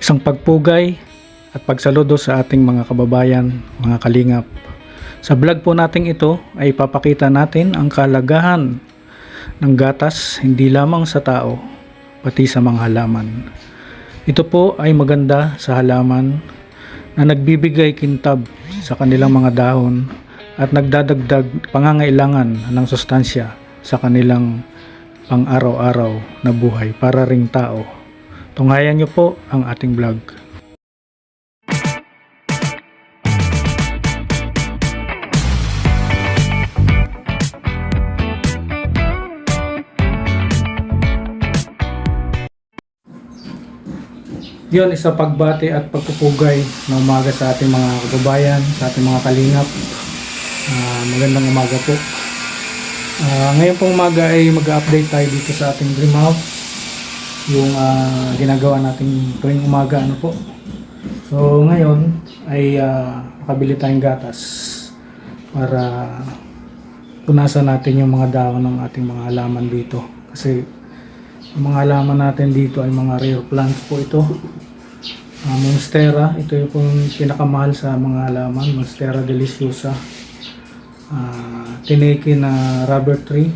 Isang pagpugay at pagsaludo sa ating mga kababayan, mga kalingap. Sa vlog po natin ito ay ipapakita natin ang kalagahan ng gatas hindi lamang sa tao, pati sa mga halaman. Ito po ay maganda sa halaman na nagbibigay kintab sa kanilang mga dahon at nagdadagdag pangangailangan ng sustansya sa kanilang pang-araw-araw na buhay para ring tao. Tunghayan niyo po ang ating vlog. Yun, isa pagbati at pagpupugay na umaga sa ating mga kababayan, sa ating mga kalingap. Magandang umaga po. Ngayon pong umaga ay mag-update tayo dito sa ating dream house. Yung ginagawa natin tuwing umaga, ano po. So ngayon ay makabili tayong gatas para punasan natin yung mga dahon ng ating mga halaman dito. Kasi yung mga halaman natin dito ay mga rare plants po ito. Monstera, ito yung pinakamahal sa mga halaman, Monstera deliciosa. Tineke na rubber tree,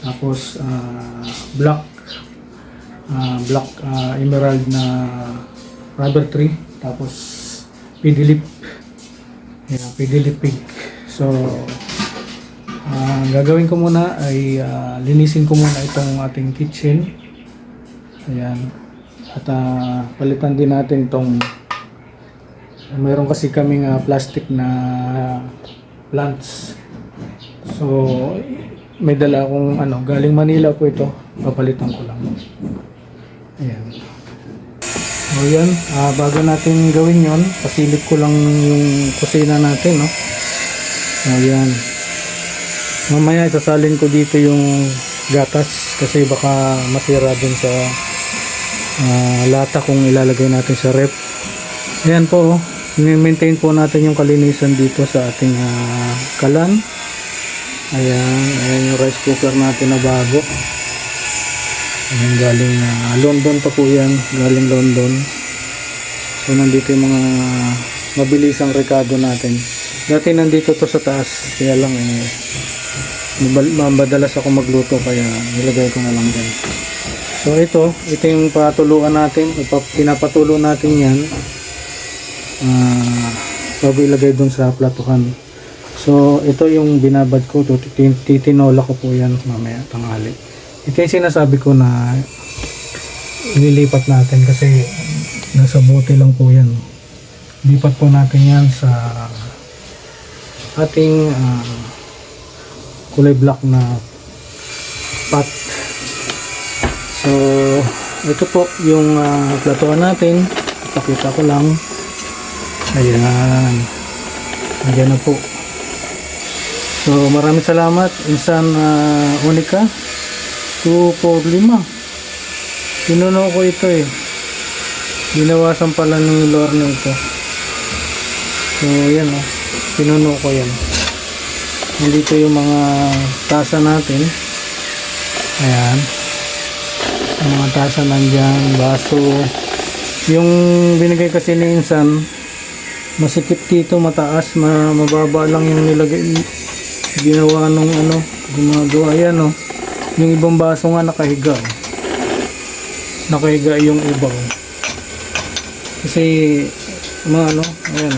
tapos black emerald na rubber tree, tapos pidilip, pidilip pig. So gagawin ko muna ay linisin ko muna itong ating kitchen. Ayan. At palitan din natin itong, mayroon kasi kaming plastic na plants. So may dala akong galing Manila po ito, papalitan ko lang. Ayan. So yan, bago natin gawin yon, pasilip ko lang yung kusina natin, no? So yan. Mamaya isasalin ko dito yung gatas kasi baka masira din sa lata kung ilalagay natin sa ref. Ayan po, i-maintain po natin yung kalinisan dito sa ating kalan. Ayan yung rice cooker natin na bago. Ayan, galing London pa po yan, galing London. So nandito yung mga mabilisang rekado natin. Dati nandito to sa taas, kaya lang madalas ako magluto kaya nilagay ko na lang din. So ito yung patuluan natin, pinapatulo natin yan bago ilagay dun sa platuhan. So ito yung binabad ko, titinola ko po yan mamaya tanghali. Ito yung sinasabi ko na ililipat natin kasi nasa bote lang po yan. Lipat po natin yan sa ating kulay black na pot. So ito po yung platuhan natin, ipakita ko lang. Ayan, ayan na po. So maraming salamat Insan Unica 245. Pinuno ko ito binawasan pala ng lure na ito. So yan pinuno ko yan. Nandito yung mga tasa natin. Ayan, ang mga tasa nandyan, baso. Yung binigay kasi ni Insan, masikip dito, mataas, mababa lang yung nilagay, ginawa nung gumagawa yan. Yung ibang baso nga nakahiga yung iba kasi mga ayan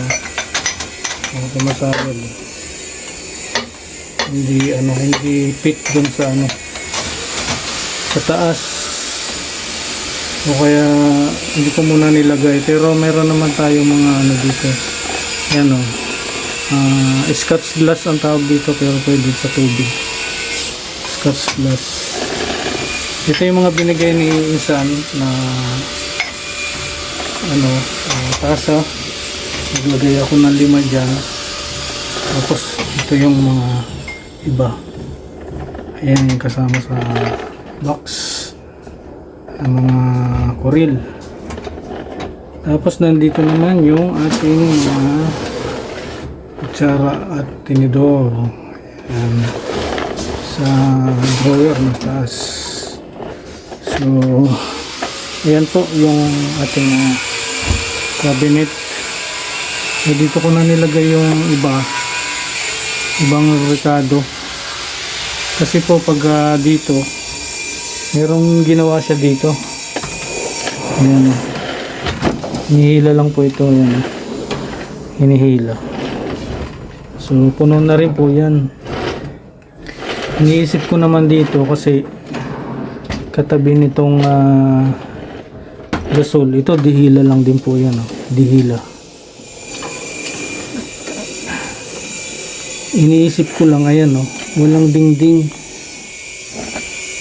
tumasabog, hindi fit dun sa sa taas, o kaya hindi ko muna nilagay. Pero meron naman tayo mga dito, yan Scotch glass ang tawag dito, pero pwede sa tubig, Scotch glass. Ito yung mga binigay ni Insan na tasa. Naglagay ako ng 5 dyan. Tapos ito yung mga iba. Ayan yung kasama sa box, ang mga kuril. Tapos nandito naman yung ating mga kutsara at tinidor. Ayan, sa drawer na taas. So Ayan po yung ating cabinet. Dito ko na nilagay yung ibang rekado. Kasi po pag dito, merong ginawa siya dito. Ayan. Hinihila lang po ito. Ayan. Hinihila. So, puno na rin po yan. Iniisip ko naman dito kasi katabi nitong gasol. Ito, dihila lang din po yan. Dihila. Iniisip ko lang, ayan, walang dingding.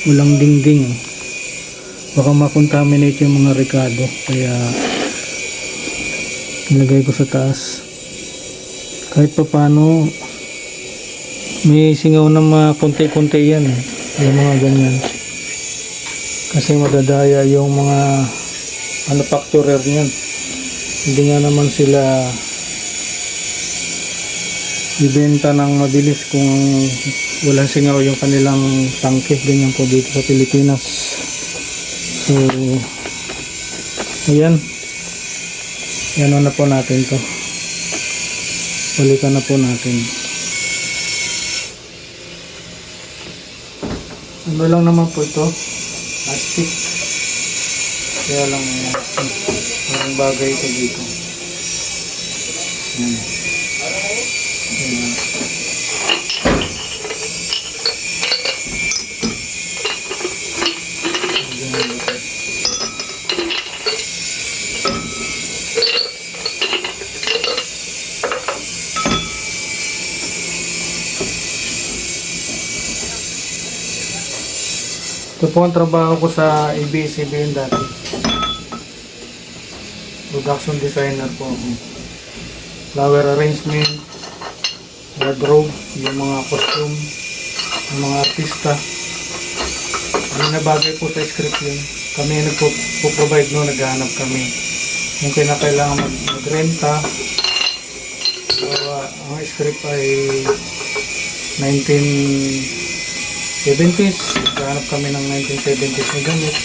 Walang dingding. Baka makontaminate yung mga rekado. Kaya, nilagay ko sa taas. Kahit pa paano, may singaw na mga konti-konti yan. Yung mga ganyan. Kasi madadaya yung mga manufacturer niyan. Hindi nga naman sila ibenta ng mabilis kung walang singaw yung kanilang tangke. Ganyan po dito sa Pilipinas. So, ayan. Yan na po natin to. Balikan na po natin. Ano lang naman po ito? Plastic. Kaya lang parang bagay ito dito. Yan. Yan. Ito po ang trabaho ko sa ABS-CBN dati. Production designer po ako. Flower arrangement, wardrobe, yung mga costume, yung mga artista. Ano na bagay po sa script yun. Kami yung nagpo-provide no, naghahanap kami. Yung kinakailangan magrenta. Ang script ay 1970s. Naghahanap kami ng 1970s na gamit.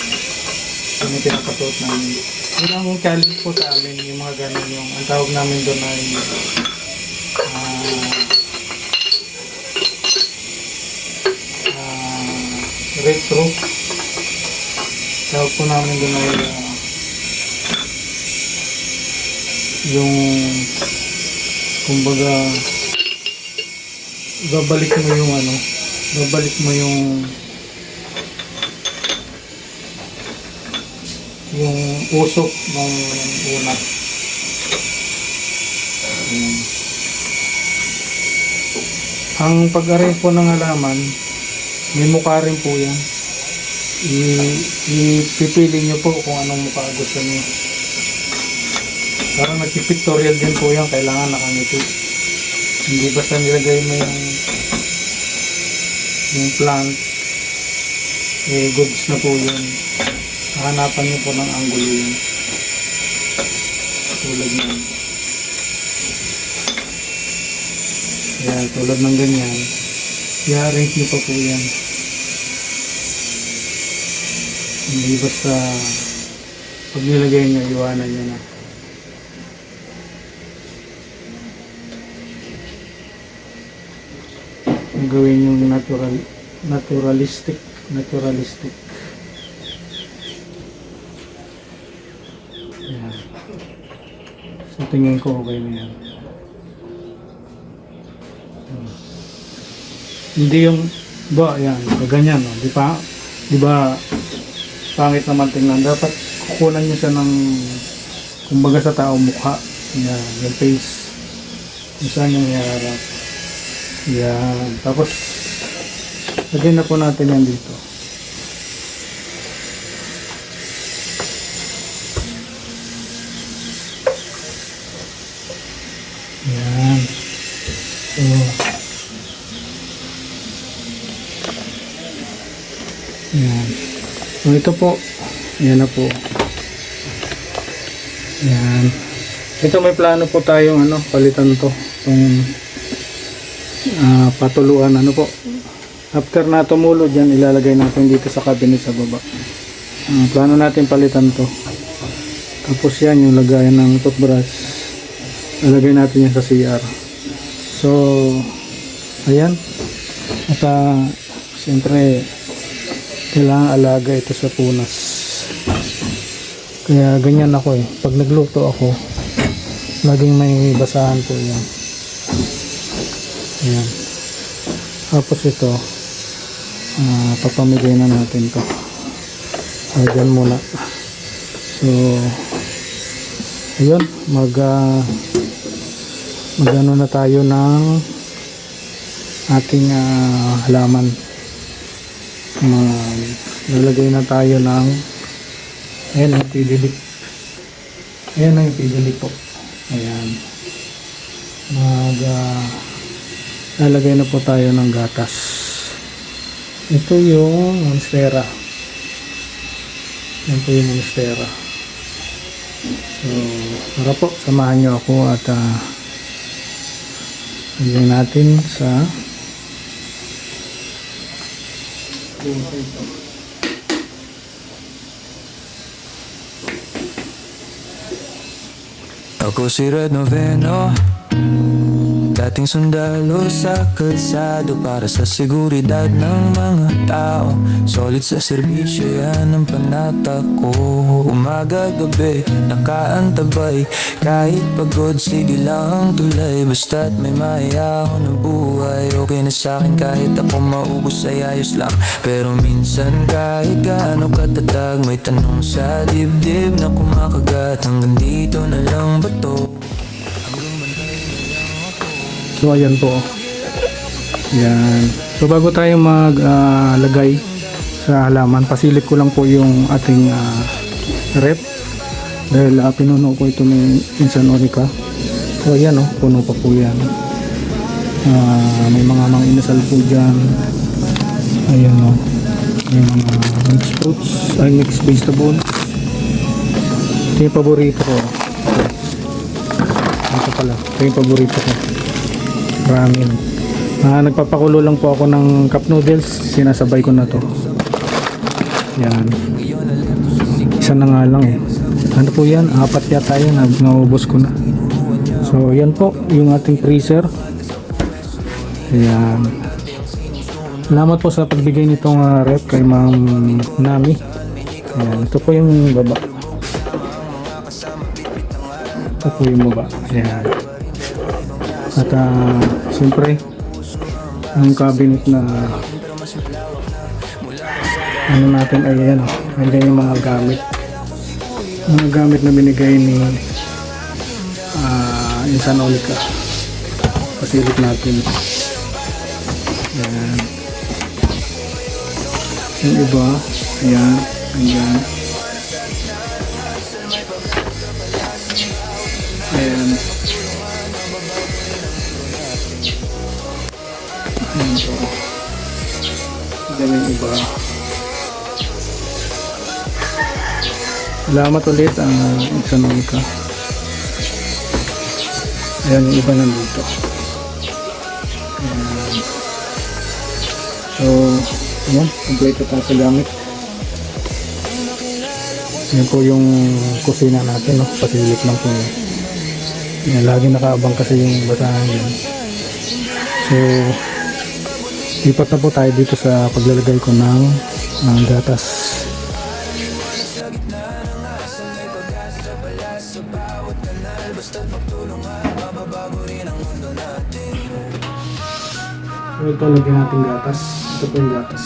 Kami pinapatuot namin. Yun ang challenge po sa amin, yung mga ganun yung, ang tawag namin doon ay retro. Tawag po namin doon ay yung kumbaga babalik mo yung usok ng una. Ang pag-arrange po ng halaman, may mukha rin po yan. Ipipili nyo po kung anong mukha gusto nyo. Parang nagpipictorial din po yan, kailangan nakangiti. Hindi basta nilagay mo yung plant, goods na po yun. Hanapan nyo po ng angulo yun. Tulad yan. Yan, tulad ng ganyan. I-arrange nyo pa po yan. Hindi basta pag nilagay nyo, iwanan nyo na. Gawin yung naturalistic. Yan. So tingin ko okay na yan. Hindi yung yan, ganyan, no? Di ba pangit naman tingnan. Dapat kukunan nyo siya ng kumbaga sa tao mukha. Yan, yung face. Kung saan yung iharap. Yan. Tapos lagyan na po natin yan dito. Yan. So, yan. So ito po. Yan na po. Yan. Ito may plano po tayong palitan to. Itong patuluan po. After na tumulo dyan, ilalagay natin dito sa cabinet sa baba. Plano natin palitan to. Tapos yan yung lagayan ng toothbrush. Lalagay natin yan sa CR. So, ayan. At siyempre, kailangan alaga ito sa punas. Kaya ganyan ako eh. Pag nagluto ako, laging may basahan po yan. Ayan. Tapos ito, papamigay na natin to. Dyan muna. So, ayun, magano na tayo ng ating halaman. Lalagay na tayo ng ayan ang pidili. Ayan ang pidili po. Ayan. Lalagay na po tayo ng gatas. Ito yung monstera. Yan po yung monstera. So, para po, samahan nyo ako at lagyan natin sa Ako si Red Noveno, dating sundalo sa kalsado para sa seguridad ng mga tao. Solid sa serbisyo, yan ang panata ko. Umaga, gabi, nakaantabay. Kahit pagod, sige lang tulay. Basta't may maya ako ng buhay. Okay na sa'kin kahit ako maubos ay ayos lang. Pero minsan kahit gaano katatag, may tanong sa dibdib na kumakagat. Hanggang dito na lang ba to? So ayan po. Yan. So bago tayo maglagay sa halaman, pasilip ko lang po yung ating rep. Dahil pinuno ko ito ng Insan Orica. So ayan oh, puno pa po yan. May mga inasal po dyan. Ayan oh. May mga mixed fruits, mixed vegetable. Ito yung paborito ko. Ito pala. Ito yung paborito ko. Ramen. Nagpapakulo lang po ako ng cup noodles. Sinasabay ko na to. Yan. Isa na nga lang eh. Ano po yan? 4 yata yan. Naubos ko na. So yan po yung ating freezer. Yan. Salamat po sa pagbigay nitong rep kay Ma'am Nami. Yan. Ito po yung baba. Ito po yung baba. Yan. At siyempre ang cabinet na ano natin ay yan, nandiyan yung mga gamit na binigay ni Insan Orica. Pasilip natin yan. Yung iba ayan, ayan, ayan. Ito. Yan yung iba. Salamat ulit ang Insan Orica. Ayan yung iba nandito. Ayan. So, ayan. Kompleto tayo sa gamit. Yan po yung kusina natin. No? Pasilip lang po. Yan, lagi nakaabang kasi yung basahan yan. So, lipat na po tayo dito sa paglalagay ko ng gatas. So ito, lagyan natin gatas. Ito po yung gatas.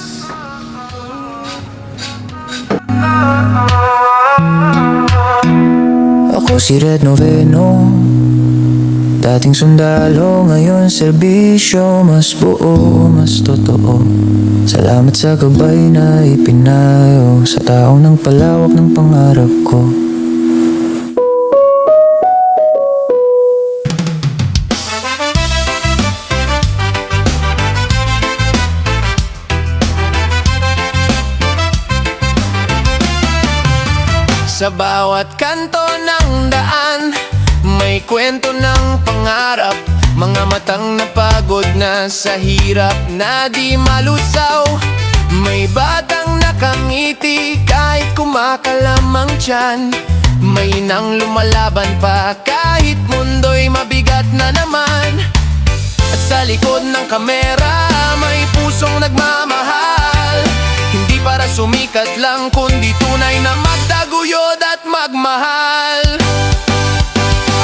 Ako si Red Noveno, dating sundalo, ngayon serbisyo. Mas buo, mas totoo. Salamat sa gabay na ipinayo sa taong ng palawak ng pangarap ko. Sa bawat kanto ng daan, may kwento ng pangarap. Mga matang napagod na sa hirap na di malusaw. May batang nakangiti kahit kumakalamang tiyan. May nang lumalaban pa kahit mundo'y mabigat na naman. At sa likod ng kamera may pusong nagmamahal. Hindi para sumikat lang kundi tunay na magtaguyod at magmahal.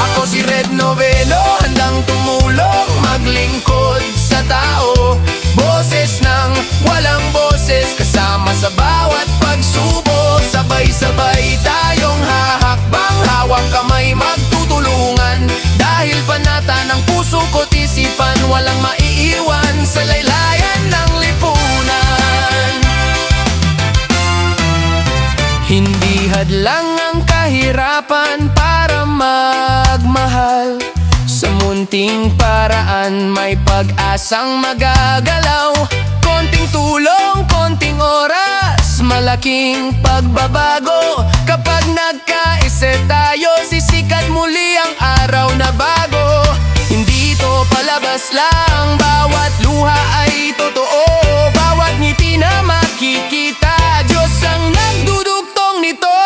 Ako si Red Noveno, handang tumulong, maglingkod sa tao. Boses ng walang boses, kasama sa bawat pagsubok. Sabay-sabay tayong hahakbang, hawak kamay magtutulungan. Dahil panata ng puso ko't isipan, walang maiiwan sa laylayan ng lipunan. Hindi hadlang ang kahirapan para magmahal. Sa munting paraan may pag-asang magagalaw. Konting tulong, konting oras, malaking pagbabago. Kapag nagkaisa tayo, sisikat muli ang araw na bago. Hindi ito palabas lang, bawat luha ay totoo. Bawat ngiti na makikita, Diyos ang nagdudugtong nito.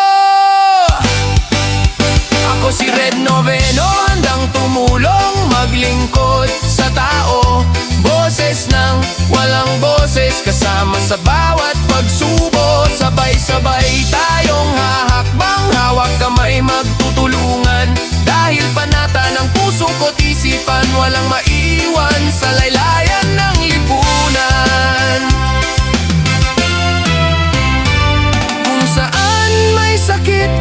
Ako si Red Noveno, handang tumulong, maglingkod sa tao. Boses ng walang boses, kasama sa bawat pagsubo. Sabay-sabay tayong hahakbang, hawak kamay magtutulungan. Dahil panata ng puso ko't isipan, walang maiwan sa laylayan ng lipunan. Kung saan may sakit,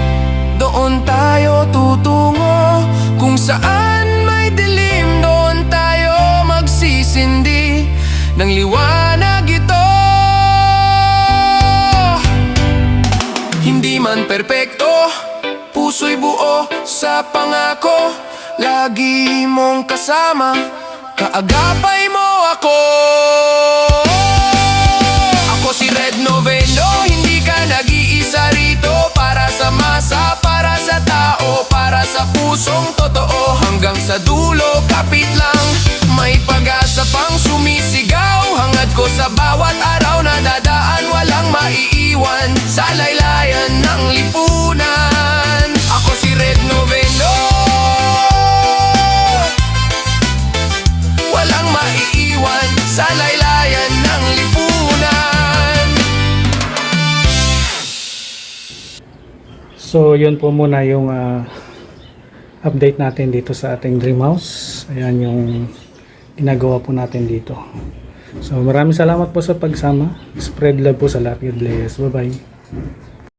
doon tayo tutungo. Kung saan may dilim, doon tayo magsisindi ng liwanag ito. Hindi man perpekto, puso'y buo sa pangako. Lagi mong kasama, kaagapay mo ako. Ako si Red Noveno, hindi ka nag-iisa rito. Para sa masa, para sa tao, para sa pusong totoo. Hanggang sa dulo, kapit lang, may pag-asa pang sumisigaw. Hangad ko sa bawat araw na dadaan, walang maiiwan sa laylayan ng lipunan. Ako si Red Noveno, walang maiiwan sa laylayan ng lipunan. So yun po muna yung update natin dito sa ating dream house. Ayan yung ginagawa po natin dito. So maraming salamat po sa pagsama. Spread love po sa lahat. God bless. Bye bye.